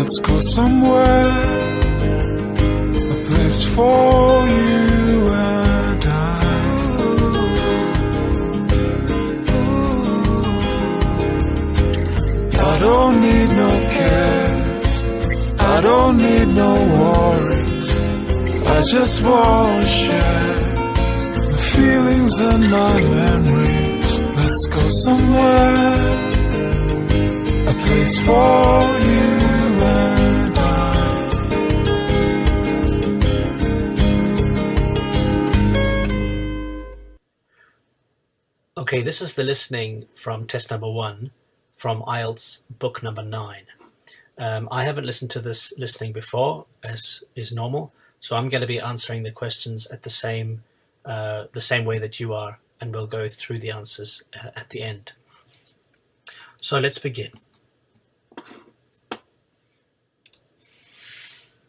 Let's go somewhere, a place for you and I don't need no cares, I don't need no worries. I just want to share my feelings and my memories. Let's go somewhere, a place for you and I. Okay, this is the listening from test number 1 from IELTS book number 9. I haven't listened to this listening before, as is normal, so I'm going to be answering the questions at the same way that you are, and we'll go through the answers at the end. So let's begin.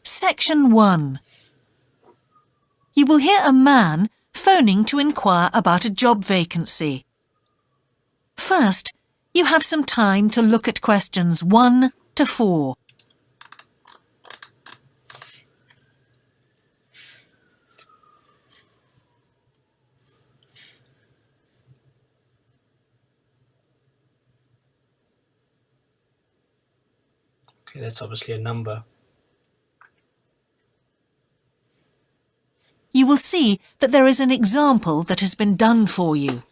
Section 1. You will hear a man phoning to inquire about a job vacancy. First, you have some time to look at questions 1 to 4. Okay, that's obviously a number. You will see that there is an example that has been done for you.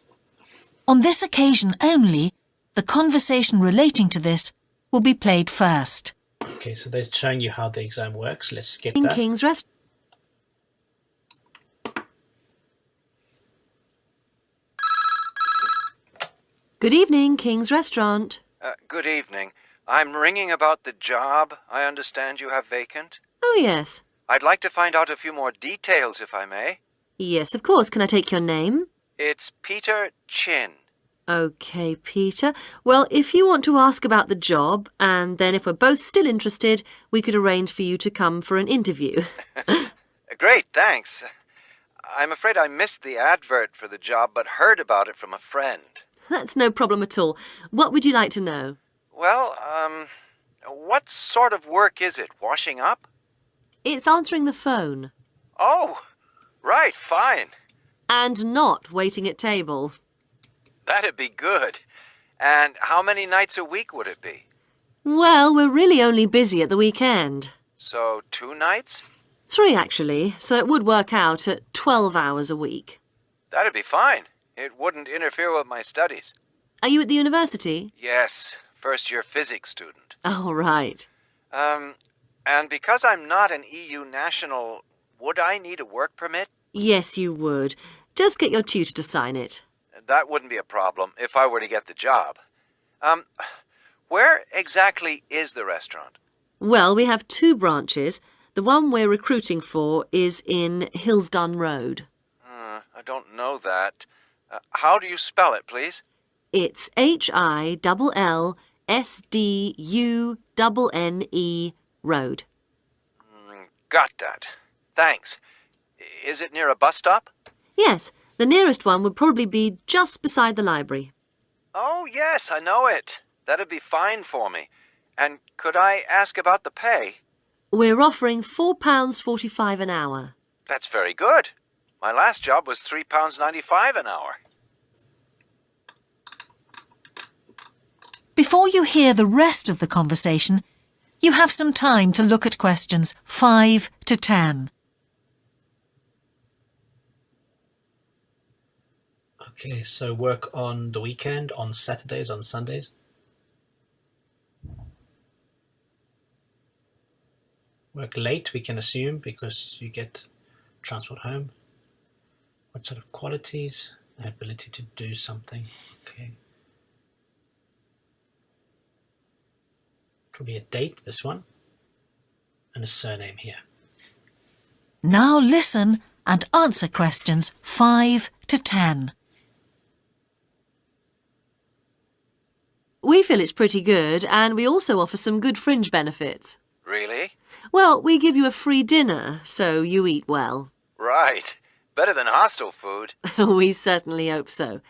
On this occasion only, the conversation relating to this will be played first. Okay, so they're showing you how the exam works. Let's skip In that. King's Rest. Good evening, King's Restaurant. Good evening. I'm ringing about the job I understand you have vacant. Oh, yes. I'd like to find out a few more details, if I may. Yes, of course. Can I take your name? It's Peter Chin. OK, Peter. Well, if you want to ask about the job, and then if we're both still interested, we could arrange for you to come for an interview. Great, thanks. I'm afraid I missed the advert for the job, but heard about it from a friend. That's no problem at all. What would you like to know? Well, what sort of work is it? Washing up? It's answering the phone. Oh, right, fine. And not waiting at table. That'd be good. And how many nights a week would it be? Well, we're really only busy at the weekend. So 2 nights? 3, actually, so it would work out at 12 hours a week. That'd be fine. It wouldn't interfere with my studies. Are you at the university? Yes, first-year physics student. Oh, right. And because I'm not an EU national, would I need a work permit? Yes, you would. Just get your tutor to sign it. That wouldn't be a problem if I were to get the job. Where exactly is the restaurant? Well, we have 2 branches. The one we're recruiting for is in Hillsdon Road. I don't know that. How do you spell it, please? It's HILLSDUNNE Road. Got that. Thanks. Is it near a bus stop? Yes, the nearest one would probably be just beside the library. Oh, yes, I know it. That'd be fine for me. And could I ask about the pay? We're offering £4.45 an hour. That's very good. My last job was £3.95 an hour. Before you hear the rest of the conversation, you have some time to look at questions 5 to 10. Okay, so work on the weekend, on Saturdays, on Sundays. Work late, we can assume, because you get transport home. What sort of qualities? Ability to do something. Okay. Probably a date, this one. And a surname here. Now listen and answer questions 5 to 10. We feel it's pretty good, and we also offer some good fringe benefits. Really? Well, we give you a free dinner, so you eat well. Right. Better than hostel food. We certainly hope so.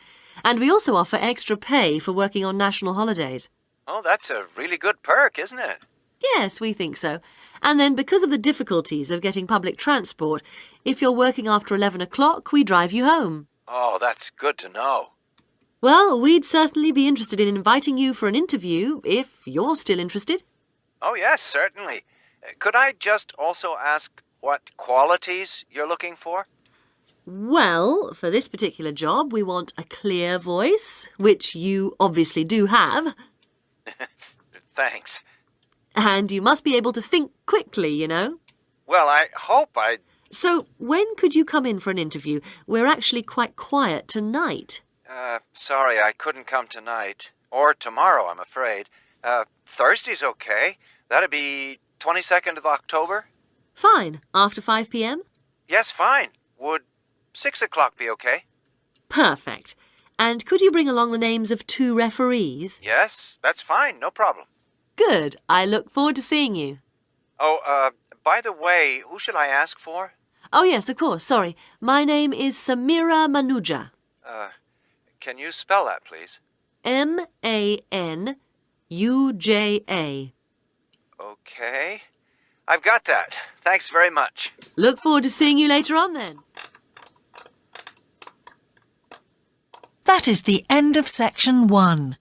And we also offer extra pay for working on national holidays. Oh, that's a really good perk, isn't it? Yes, we think so. And then because of the difficulties of getting public transport, if you're working after 11 o'clock, we drive you home. Oh, that's good to know. Well, we'd certainly be interested in inviting you for an interview, if you're still interested. Oh, yes, certainly. Could I just also ask what qualities you're looking for? Well, for this particular job, we want a clear voice, which you obviously do have. Thanks. And you must be able to think quickly, you know. Well, I hope I... So, when could you come in for an interview? We're actually quite quiet tonight. Sorry, I couldn't come tonight. Or tomorrow, I'm afraid. Thursday's okay. That'd be 22nd of October? Fine. After 5 p.m.? Yes, fine. Would 6 o'clock be okay? Perfect. And could you bring along the names of 2 referees? Yes, that's fine. No problem. Good. I look forward to seeing you. Oh, by the way, who should I ask for? Oh, yes, of course. Sorry. My name is Samira Manuja. Can you spell that, please? Manuja. Okay. I've got that. Thanks very much. Look forward to seeing you later on then. That is the end of section 1.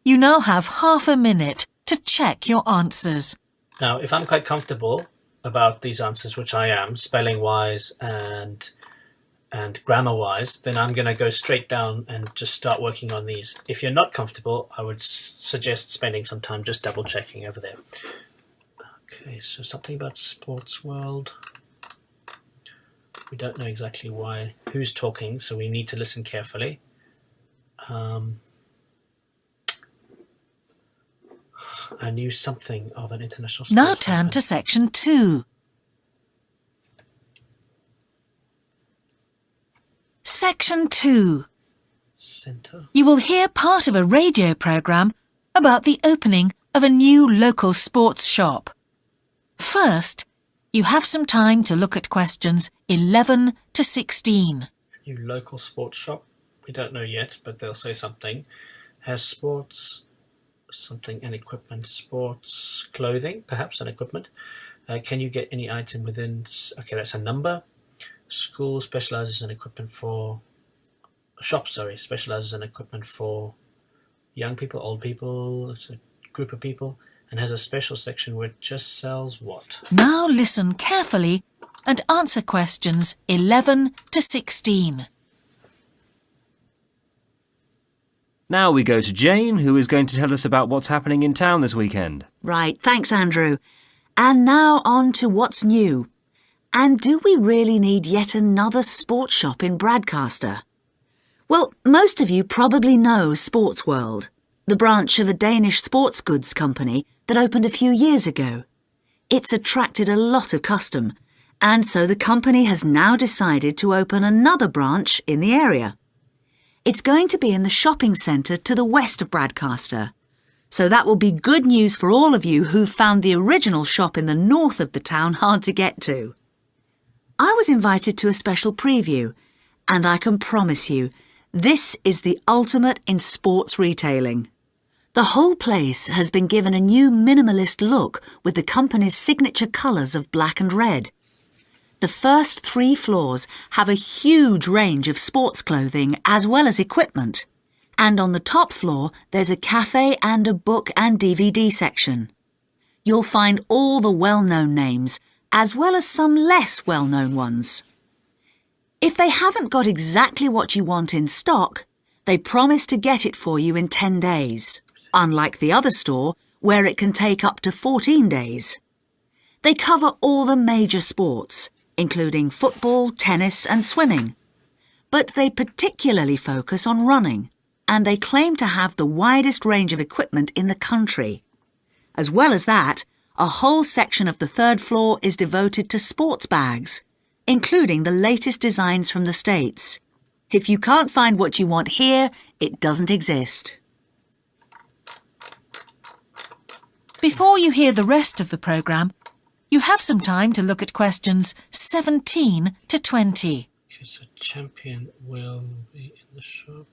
You now have half a minute to check your answers. Now, if I'm quite comfortable about these answers, which I am, spelling-wise and grammar-wise, then I'm going to go straight down and just start working on these. If you're not comfortable, I would suggest spending some time just double-checking over there. Okay, so something about sports world. We don't know exactly who's talking, so we need to listen carefully. I knew something of an international sports. Now turn to section 2. Section 2. Center. You will hear part of a radio programme about the opening of a new local sports shop. First, you have some time to look at questions 11 to 16. New local sports shop. We don't know yet, but they'll say something. Has sports, something and equipment. Sports clothing, perhaps, and equipment. Can you get any item within... Okay, that's a number. School specialises in equipment for... Shop, sorry, specialises in equipment for young people, old people, it's a group of people, and has a special section where it just sells what? Now listen carefully and answer questions 11 to 16. Now we go to Jane, who is going to tell us about what's happening in town this weekend. Right, thanks, Andrew. And now on to what's new. And do we really need yet another sports shop in Bradcaster? Well, most of you probably know Sports World, the branch of a Danish sports goods company that opened a few years ago. It's attracted a lot of custom, and so the company has now decided to open another branch in the area. It's going to be in the shopping centre to the west of Bradcaster. So that will be good news for all of you who found the original shop in the north of the town hard to get to. I was invited to a special preview, and I can promise you, this is the ultimate in sports retailing. The whole place has been given a new minimalist look with the company's signature colours of black and red. The first 3 floors have a huge range of sports clothing as well as equipment. And on the top floor, there's a cafe and a book and DVD section. You'll find all the well-known names, as well as some less well-known ones. If they haven't got exactly what you want in stock, they promise to get it for you in 10 days, unlike the other store, where it can take up to 14 days. They cover all the major sports, including football, tennis and swimming. But they particularly focus on running, and they claim to have the widest range of equipment in the country. As well as that, a whole section of the 3rd floor is devoted to sports bags, including the latest designs from the States. If you can't find what you want here, it doesn't exist. Before you hear the rest of the programme, you have some time to look at questions 17 to 20. Okay, so champion will be in the shop.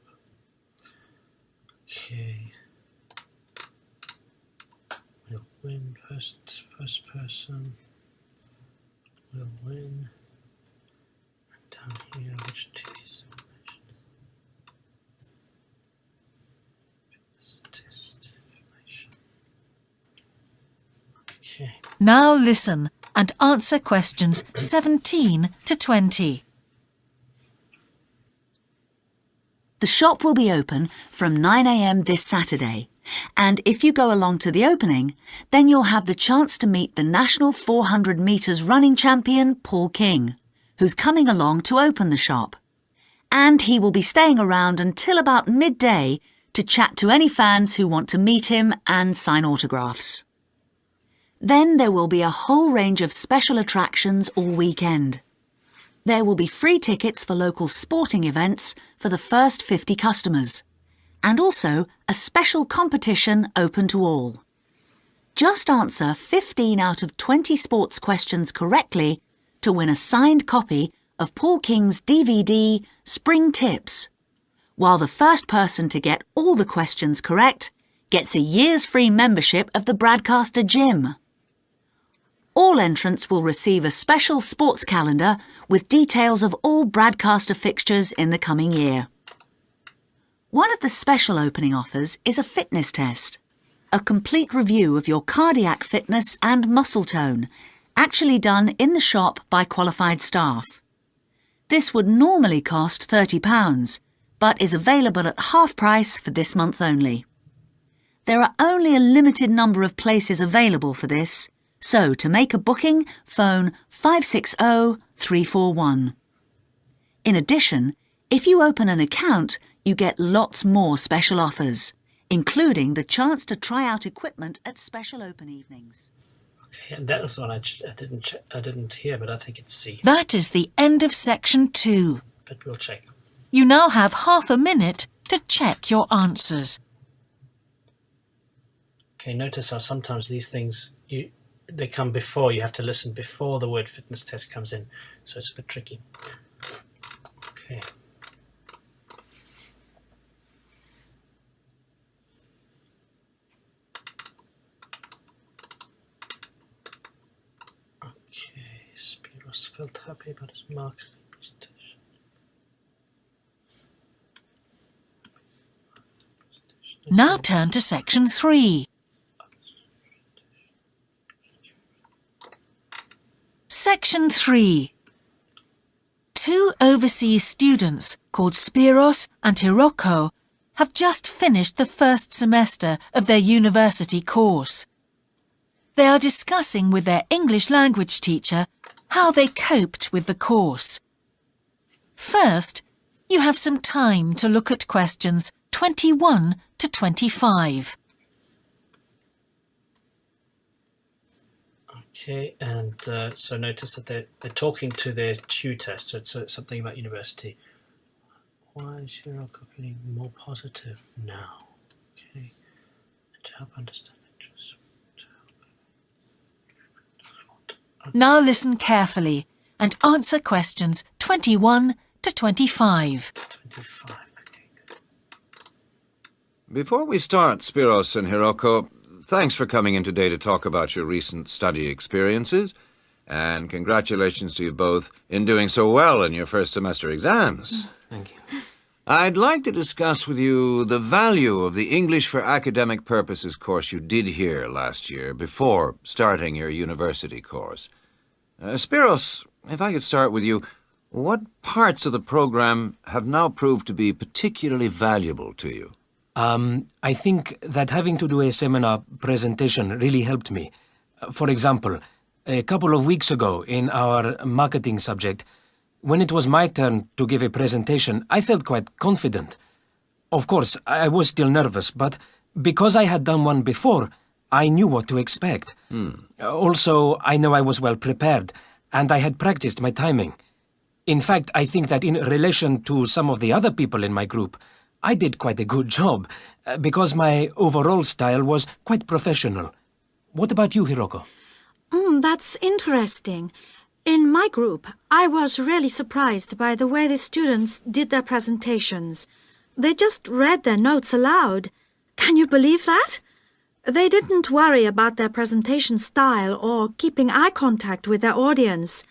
Okay. win. First person will win. And down here, which TVs? Test information. Okay. Now listen and answer questions 17 to 20. The shop will be open from 9 a.m. this Saturday, and if you go along to the opening, then you'll have the chance to meet the national 400 metres running champion, Paul King, who's coming along to open the shop. And he will be staying around until about midday to chat to any fans who want to meet him and sign autographs. Then there will be a whole range of special attractions all weekend. There will be free tickets for local sporting events for the first 50 customers, and also a special competition open to all. Just answer 15 out of 20 sports questions correctly to win a signed copy of Paul King's DVD, Spring Tips, while the first person to get all the questions correct gets a year's free membership of the Bradcaster Gym. All entrants will receive a special sports calendar with details of all Bradcaster fixtures in the coming year. One of the special opening offers is a fitness test, a complete review of your cardiac fitness and muscle tone, actually done in the shop by qualified staff. This would normally cost £30, but is available at half price for this month only. There are only a limited number of places available for this, so to make a booking, phone 560 341. In addition, if you open an account, you get lots more special offers, including the chance to try out equipment at special open evenings. Okay, and that was one I didn't hear, but I think it's C. That is the end of section 2. But we'll check. You now have half a minute to check your answers. Okay, notice how sometimes these things, they come before. You have to listen before the word fitness test comes in, so it's a bit tricky. Okay. Okay, Spiros felt happy about his marketing presentation. Now turn to section 3. Section 3. 2 overseas students called Spiros and Hiroko have just finished the first semester of their university course. They are discussing with their English language teacher how they coped with the course. First, you have some time to look at questions 21 to 25. Okay, and so notice that they're talking to their tutor, so it's something about university. Why is Hiroko feeling more positive now? Okay, to help understand interests. Now listen carefully and answer questions 21 to 25. 25, okay, good. Before we start, Spiros and Hiroko, thanks for coming in today to talk about your recent study experiences, and congratulations to you both in doing so well in your first semester exams. Thank you. I'd like to discuss with you the value of the English for Academic Purposes course you did here last year before starting your university course. Spiros, if I could start with you, what parts of the program have now proved to be particularly valuable to you? I think that having to do a seminar presentation really helped me. For example, a couple of weeks ago in our marketing subject, when it was my turn to give a presentation, I felt quite confident. Of course, I was still nervous, but because I had done one before, I knew what to expect. Also, I know I was well prepared, and I had practiced my timing. In fact, I think that in relation to some of the other people in my group, I did quite a good job, because my overall style was quite professional. What about you, Hiroko? That's interesting. In my group, I was really surprised by the way the students did their presentations. They just read their notes aloud. Can you believe that? They didn't worry about their presentation style or keeping eye contact with their audience.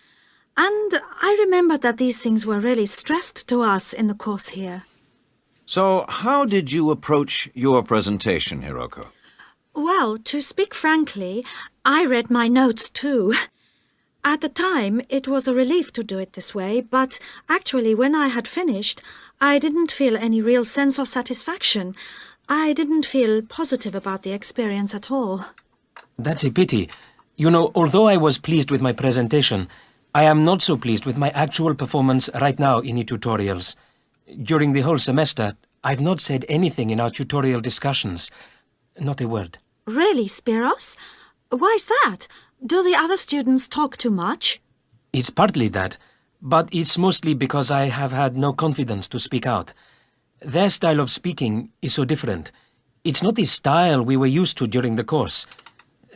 And I remembered that these things were really stressed to us in the course here. So, how did you approach your presentation, Hiroko? Well, to speak frankly, I read my notes too. At the time, it was a relief to do it this way, but actually when I had finished, I didn't feel any real sense of satisfaction. I didn't feel positive about the experience at all. That's a pity. You know, although I was pleased with my presentation, I am not so pleased with my actual performance right now in the tutorials. During the whole semester, I've not said anything in our tutorial discussions. Not a word. Really, Spiros? Why's that? Do the other students talk too much? It's partly that, but it's mostly because I have had no confidence to speak out. Their style of speaking is so different. It's not the style we were used to during the course.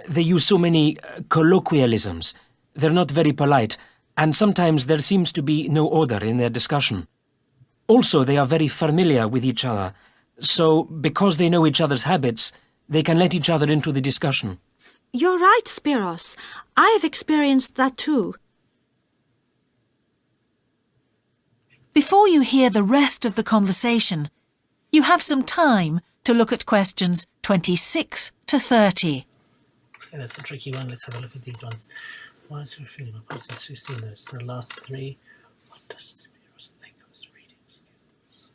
They use so many colloquialisms. They're not very polite, and sometimes there seems to be no order in their discussion. Also, they are very familiar with each other, so because they know each other's habits, they can let each other into the discussion. You're right, Spiros. I have experienced that too. Before you hear the rest of the conversation, you have some time to look at questions 26 to 30. Okay, that's a tricky one. Let's have a look at these ones. Why is your feeling about process? We've seen those. The last three. What does Spiros think of his reading skills?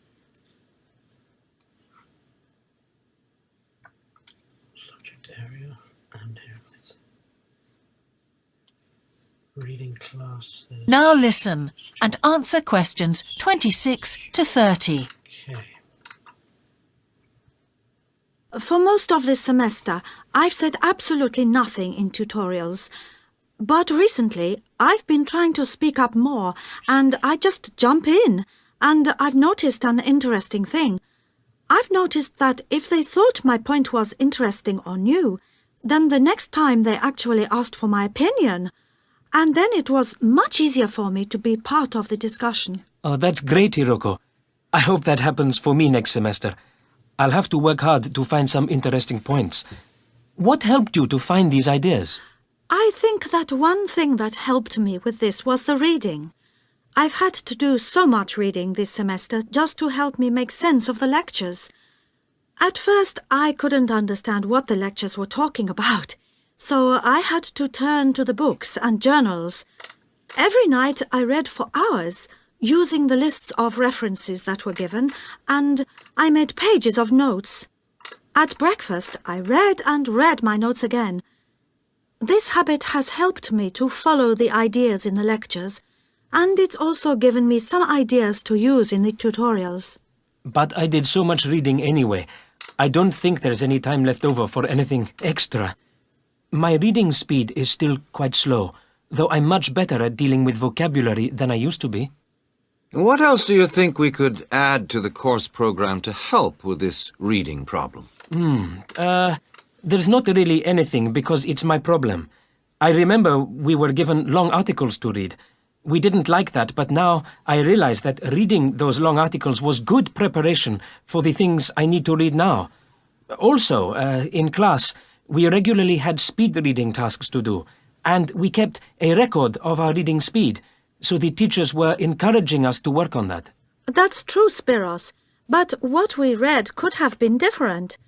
Subject area and here. Reading classes. Now listen and answer questions 26 to 30. Okay. For most of this semester, I've said absolutely nothing in tutorials. But recently, I've been trying to speak up more, and I just jump in. And I've noticed an interesting thing. I've noticed that if they thought my point was interesting or new, then the next time they actually asked for my opinion. And then it was much easier for me to be part of the discussion. Oh, that's great, Hiroko. I hope that happens for me next semester. I'll have to work hard to find some interesting points. What helped you to find these ideas? I think that one thing that helped me with this was the reading. I've had to do so much reading this semester just to help me make sense of the lectures. At first, I couldn't understand what the lectures were talking about. So I had to turn to the books and journals. Every night I read for hours, using the lists of references that were given, and I made pages of notes. At breakfast, I read and read my notes again. This habit has helped me to follow the ideas in the lectures, and it's also given me some ideas to use in the tutorials. But I did so much reading anyway. I don't think there's any time left over for anything extra. My reading speed is still quite slow, though I'm much better at dealing with vocabulary than I used to be. What else do you think we could add to the course program to help with this reading problem? There's not really anything because it's my problem. I remember we were given long articles to read. We didn't like that, but now I realize that reading those long articles was good preparation for the things I need to read now. Also, in class, we regularly had speed reading tasks to do, and we kept a record of our reading speed, so the teachers were encouraging us to work on that. That's true, Spiros, but what we read could have been different.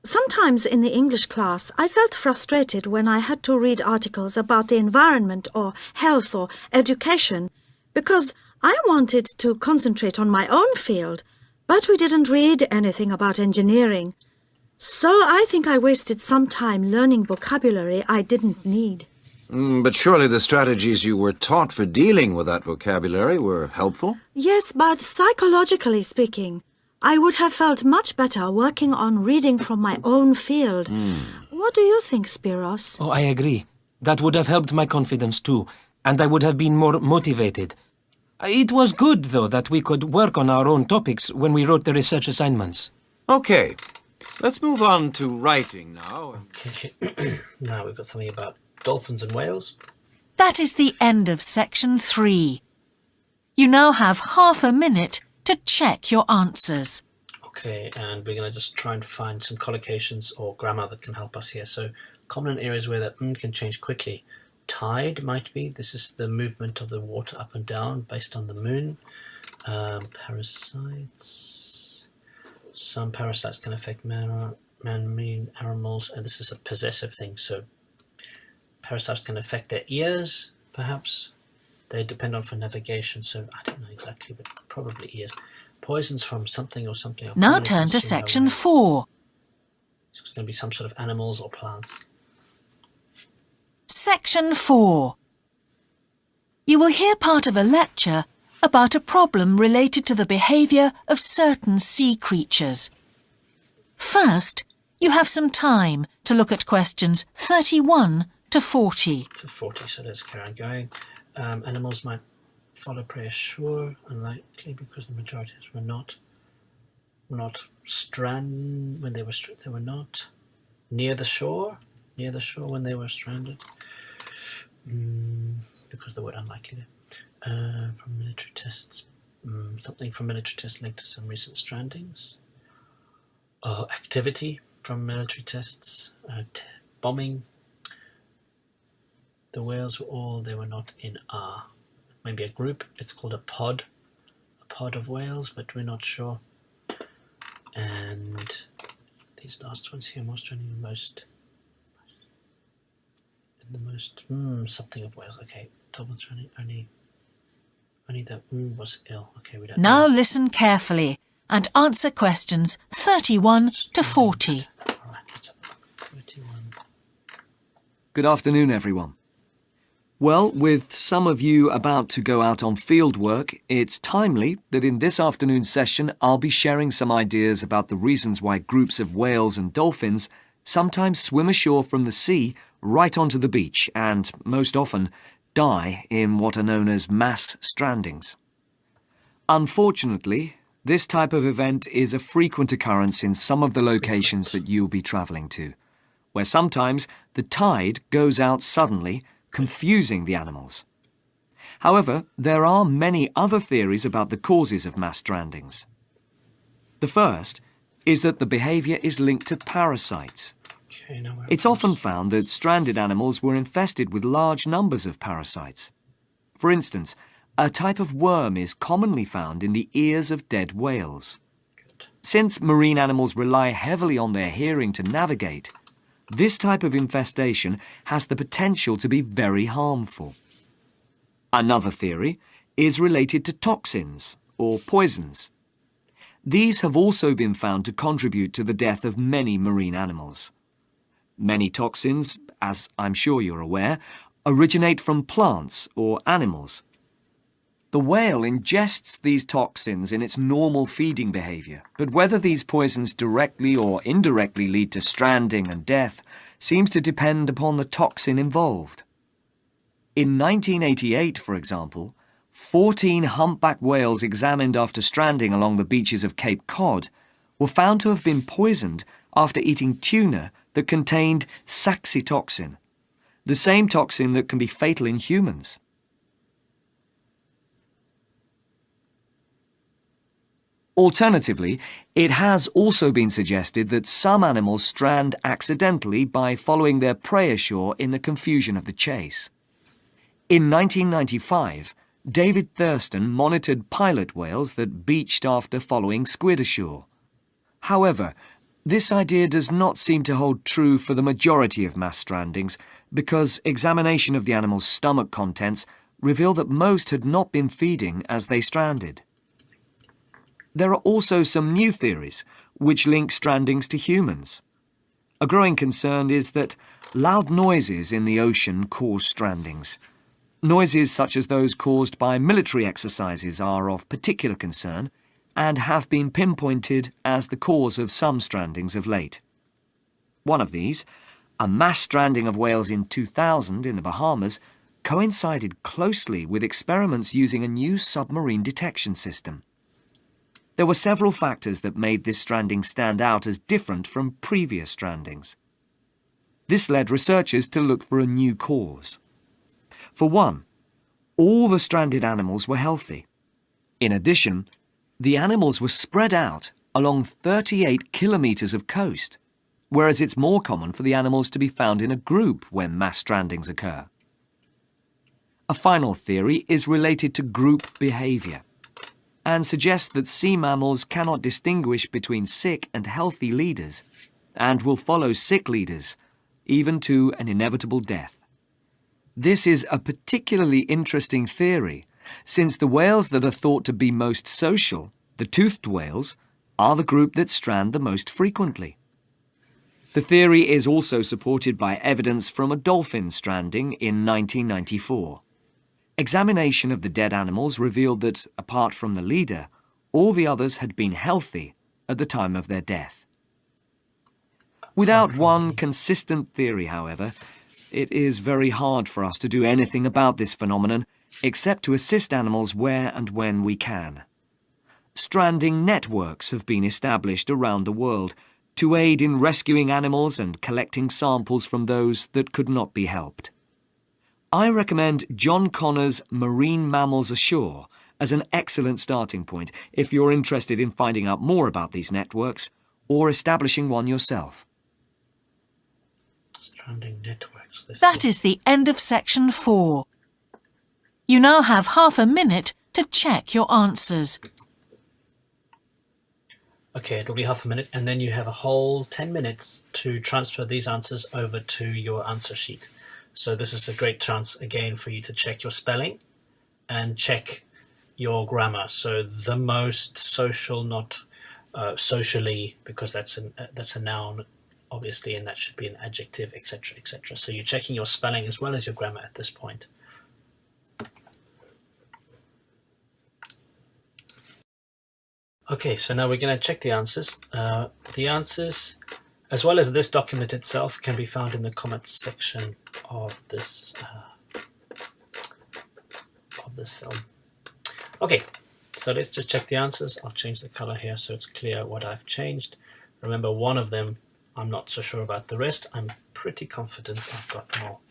Sometimes in the English class, I felt frustrated when I had to read articles about the environment or health or education, because I wanted to concentrate on my own field, but we didn't read anything about engineering. So I think I wasted some time learning vocabulary I didn't need. But surely the strategies you were taught for dealing with that vocabulary were helpful? Yes, but psychologically speaking, I would have felt much better working on reading from my own field. What do you think, Spiros? Oh, I agree. That would have helped my confidence too, and I would have been more motivated. It was good, though, that we could work on our own topics when we wrote the research assignments. Okay. Let's move on to writing now. Okay. Now we've got something about dolphins and whales. That is the end of section 3. You now have half a minute to check your answers. Okay, and we're going to just try and find some collocations or grammar that can help us here. So common areas where the can change quickly. Tide might be. This is the movement of the water up and down based on the moon. Parasites. Some parasites can affect marine animals, and this is a possessive thing. So parasites can affect their ears, perhaps. They depend on for navigation, so I don't know exactly, but probably ears. Poisons from something or something. Now turn to section 4. So it's going to be some sort of animals or plants. Section 4. You will hear part of a lecture about a problem related to the behaviour of certain sea creatures. First, you have some time to look at questions 31 to 40. To 40, so let's carry on going. Animals might follow prey ashore, unlikely because the majority were not stranded when they were not near the shore when they were stranded. Because the word unlikely there. From military tests, something from military tests linked to some recent strandings. Activity from military tests, bombing. The whales they were not in maybe a group. It's called a pod of whales, but we're not sure. And these last ones here, most training, the most something of whales. Okay, double training, only that was ill. Okay, we don't Now know. listen carefully and answer questions 31 to 40. All right, let's have a look. 31. Good afternoon, everyone. Well, with some of you about to go out on field work, it's timely that in this afternoon's session I'll be sharing some ideas about the reasons why groups of whales and dolphins sometimes swim ashore from the sea right onto the beach and, most often, die in what are known as mass strandings. Unfortunately, this type of event is a frequent occurrence in some of the locations that you'll be travelling to, where sometimes the tide goes out suddenly, confusing the animals. However, there are many other theories about the causes of mass strandings. The first is that the behaviour is linked to parasites. Okay, now It's often found that stranded animals were infested with large numbers of parasites. For instance, a type of worm is commonly found in the ears of dead whales. Since marine animals rely heavily on their hearing to navigate, this type of infestation has the potential to be very harmful. Another theory is related to toxins or poisons. These have also been found to contribute to the death of many marine animals. Many toxins, as I'm sure you're aware, originate from plants or animals. The whale ingests these toxins in its normal feeding behaviour, but whether these poisons directly or indirectly lead to stranding and death seems to depend upon the toxin involved. In 1988, for example, 14 humpback whales examined after stranding along the beaches of Cape Cod were found to have been poisoned after eating tuna that contained saxitoxin, the same toxin that can be fatal in humans. Alternatively, it has also been suggested that some animals strand accidentally by following their prey ashore in the confusion of the chase. In 1995, David Thurston monitored pilot whales that beached after following squid ashore. However, this idea does not seem to hold true for the majority of mass strandings because examination of the animal's stomach contents revealed that most had not been feeding as they stranded. There are also some new theories which link strandings to humans. A growing concern is that loud noises in the ocean cause strandings. Noises such as those caused by military exercises are of particular concern and have been pinpointed as the cause of some strandings of late. One of these, a mass stranding of whales in 2000 in the Bahamas, coincided closely with experiments using a new submarine detection system. There were several factors that made this stranding stand out as different from previous strandings. This led researchers to look for a new cause. For one, all the stranded animals were healthy. In addition, the animals were spread out along 38 kilometres of coast, whereas it's more common for the animals to be found in a group when mass strandings occur. A final theory is related to group behaviour and suggests that sea mammals cannot distinguish between sick and healthy leaders and will follow sick leaders, even to an inevitable death. This is a particularly interesting theory, since the whales that are thought to be most social, the toothed whales, are the group that strand the most frequently. The theory is also supported by evidence from a dolphin stranding in 1994. Examination of the dead animals revealed that, apart from the leader, all the others had been healthy at the time of their death. Without one consistent theory, however, it is very hard for us to do anything about this phenomenon except to assist animals where and when we can. Stranding networks have been established around the world to aid in rescuing animals and collecting samples from those that could not be helped. I recommend John Connor's Marine Mammals Ashore as an excellent starting point if you're interested in finding out more about these networks or establishing one yourself. Stranding networks. That is the end of section 4. You now have half a minute to check your answers. Okay, it'll be half a minute, and then you have a whole 10 minutes to transfer these answers over to your answer sheet. So this is a great chance, again, for you to check your spelling and check your grammar. So the most social, not socially, because that's a noun, obviously, and that should be an adjective, etc., etc. So you're checking your spelling as well as your grammar at this point. Okay, so now we're going to check the answers. The answers, as well as this document itself, can be found in the comments section of this film. Okay, so let's just check the answers. I'll change the color here so it's clear what I've changed. Remember, one of them, I'm not so sure about the rest. I'm pretty confident I've got them all.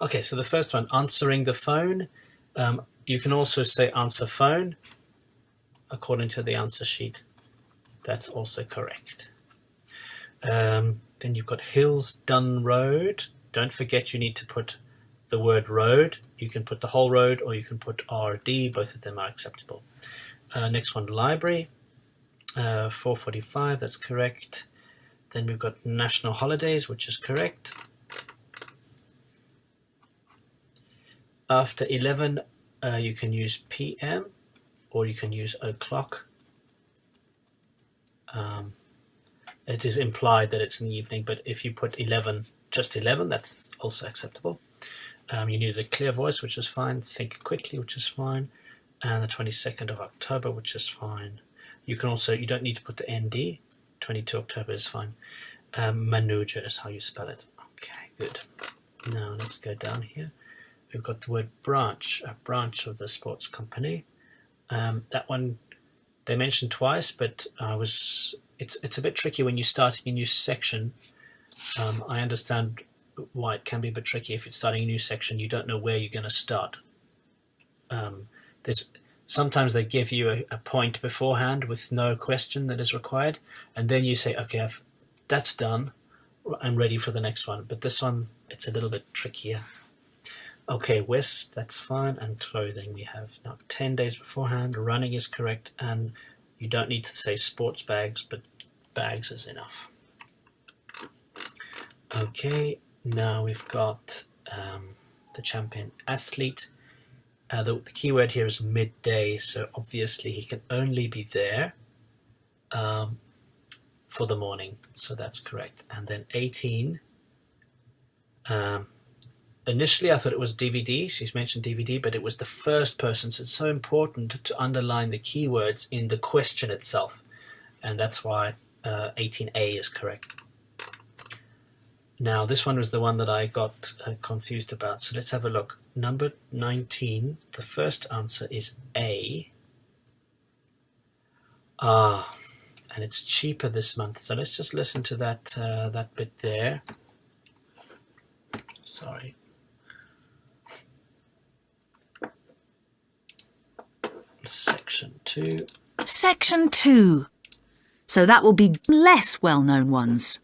Okay, so the first one, answering the phone. You can also say answer phone according to the answer sheet. That's also correct. Then you've got Hillsdon Road. Don't forget you need to put the word road. You can put the whole road or you can put RD. Both of them are acceptable. Next one, library. 4:45, that's correct. Then we've got national holidays, which is correct. After 11, you can use PM or you can use o'clock. It is implied that it's in the evening, but if you put 11, just 11, that's also acceptable. You need a clear voice, which is fine. Think quickly, which is fine. And the 22nd of October, which is fine. You can also, you don't need to put the ND. 22 October is fine. Manuja is how you spell it. Okay, good. Now let's go down here. We've got the word branch, a branch of the sports company. That one they mentioned twice, but it's a bit tricky when you start a new section. I understand why it can be a bit tricky. If it's starting a new section, you don't know where you're going to start. Sometimes they give you a point beforehand with no question that is required, and then you say, okay, that's done, I'm ready for the next one. But this one, it's a little bit trickier. Okay, West, that's fine, and clothing we have now 10 days beforehand. Running is correct, and you don't need to say sports bags, but bags is enough. Okay, now we've got the champion athlete. The keyword here is midday, so obviously he can only be there for the morning, so that's correct. And then 18, initially I thought it was DVD, she's mentioned DVD, but it was the first person, so it's so important to underline the keywords in the question itself, and that's why 18A is correct. Now this one was the one that I got confused about, so let's have a look. Number 19, the first answer is A. And it's cheaper this month, so let's just listen to that that bit there. Sorry. Section 2. Section 2. So that will be less well-known ones.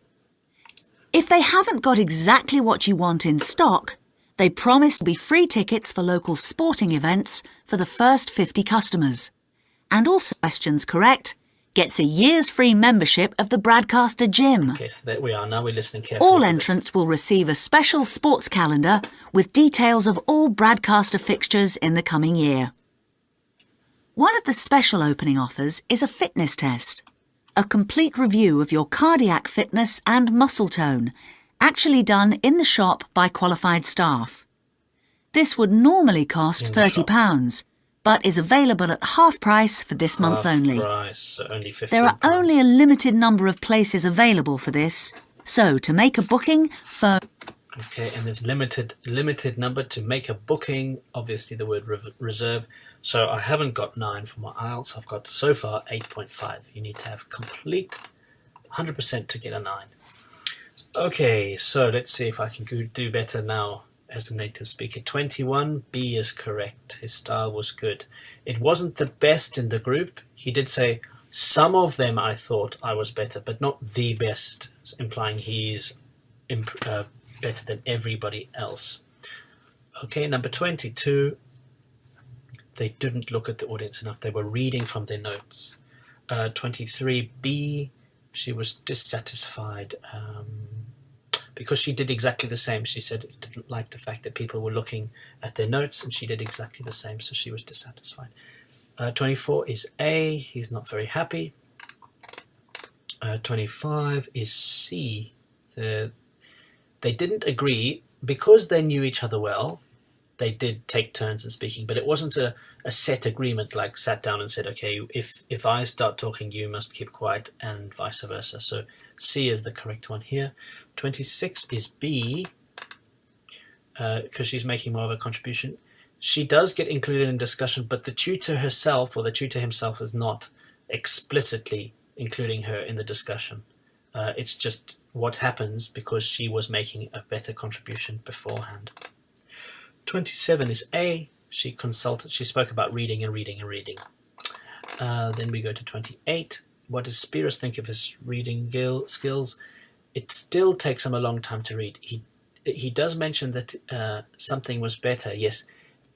If they haven't got exactly what you want in stock, they promise to be free tickets for local sporting events for the first 50 customers. And also, questions correct, gets a year's free membership of the Bradcaster Gym. Okay, so there we are. Now we're listening carefully. All entrants will receive a special sports calendar with details of all Bradcaster fixtures in the coming year. One of the special opening offers is a fitness test, a complete review of your cardiac fitness and muscle tone, actually done in the shop by qualified staff. This would normally cost £30, but is available at half price for this month only. Price, so only £15. There are only a limited number of places available for this, so to make a booking, phone... Okay, and there's limited number to make a booking, obviously the word reserve. So I haven't got 9 for my IELTS, I've got so far 8.5. You need to have complete 100% to get a 9. Okay, so let's see if I can do better now as a native speaker. 21, B is correct. His style was good. It wasn't the best in the group. He did say, some of them I thought I was better, but not the best, implying he's better than everybody else. Okay, number 22, they didn't look at the audience enough. They were reading from their notes. 23, B, she was dissatisfied because she did exactly the same. She said it didn't like the fact that people were looking at their notes, and she did exactly the same, so she was dissatisfied. 24 is A, he's not very happy. 25 is C. They didn't agree because they knew each other well. They did take turns in speaking, but it wasn't a set agreement, like sat down and said, okay, if I start talking, you must keep quiet, and vice versa. So C is the correct one here. 26 is B, because she's making more of a contribution. She does get included in discussion, but the tutor herself or the tutor himself is not explicitly including her in the discussion. It's just what happens because she was making a better contribution beforehand. 27 is A. She spoke about reading and reading and reading. Then we go to 28. What does Spiros think of his reading skills? It still takes him a long time to read. He does mention that something was better. Yes,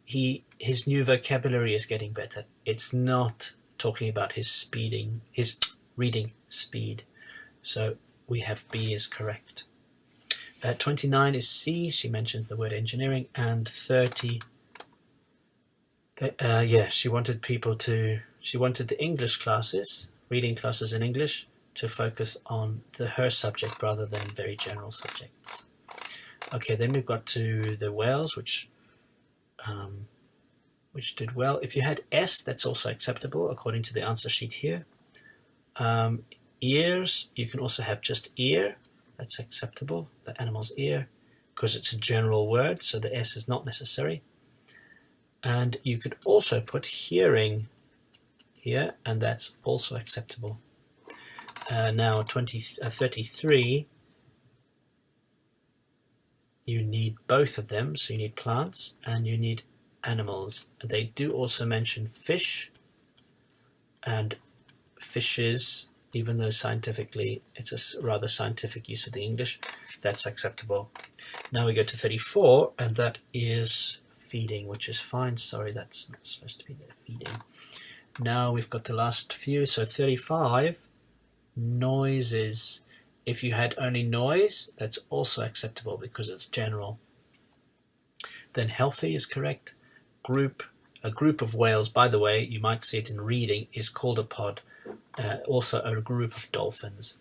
his new vocabulary is getting better. It's not talking about his reading speed. So we have B is correct. 29 is C. She mentions the word engineering. And 30, she wanted the English classes, reading classes in English, to focus on her subject rather than very general subjects. Okay, then we've got to the Wales, which did well. If you had S, that's also acceptable according to the answer sheet here. Ears, you can also have just ear. That's acceptable, the animal's ear, because it's a general word, so the S is not necessary. And you could also put hearing here, and that's also acceptable. Now 33, you need both of them, so you need plants and you need animals. They do also mention fish and fishes, even though scientifically it's a rather scientific use of the English. That's acceptable. Now we go to 34, and that is feeding, which is fine. Sorry, that's not supposed to be there, feeding. Now we've got the last few, so 35, noises. If you had only noise, that's also acceptable because it's general. Then healthy is correct. Group, a group of whales, by the way, you might see it in reading, is called a pod. Also a group of dolphins.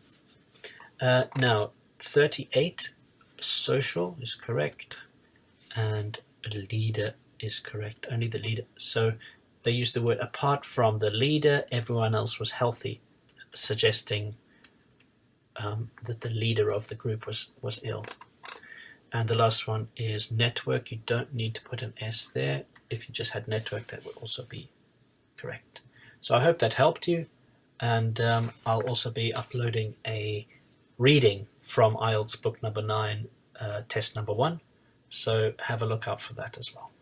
Now 38, social is correct, and leader is correct, only the leader. So they used the word apart from the leader, everyone else was healthy, suggesting that the leader of the group was ill. And the last one is network. You don't need to put an S there. If you just had network, that would also be correct. So I hope that helped you. And I'll also be uploading a reading from IELTS book number 9, test number 1. So have a look out for that as well.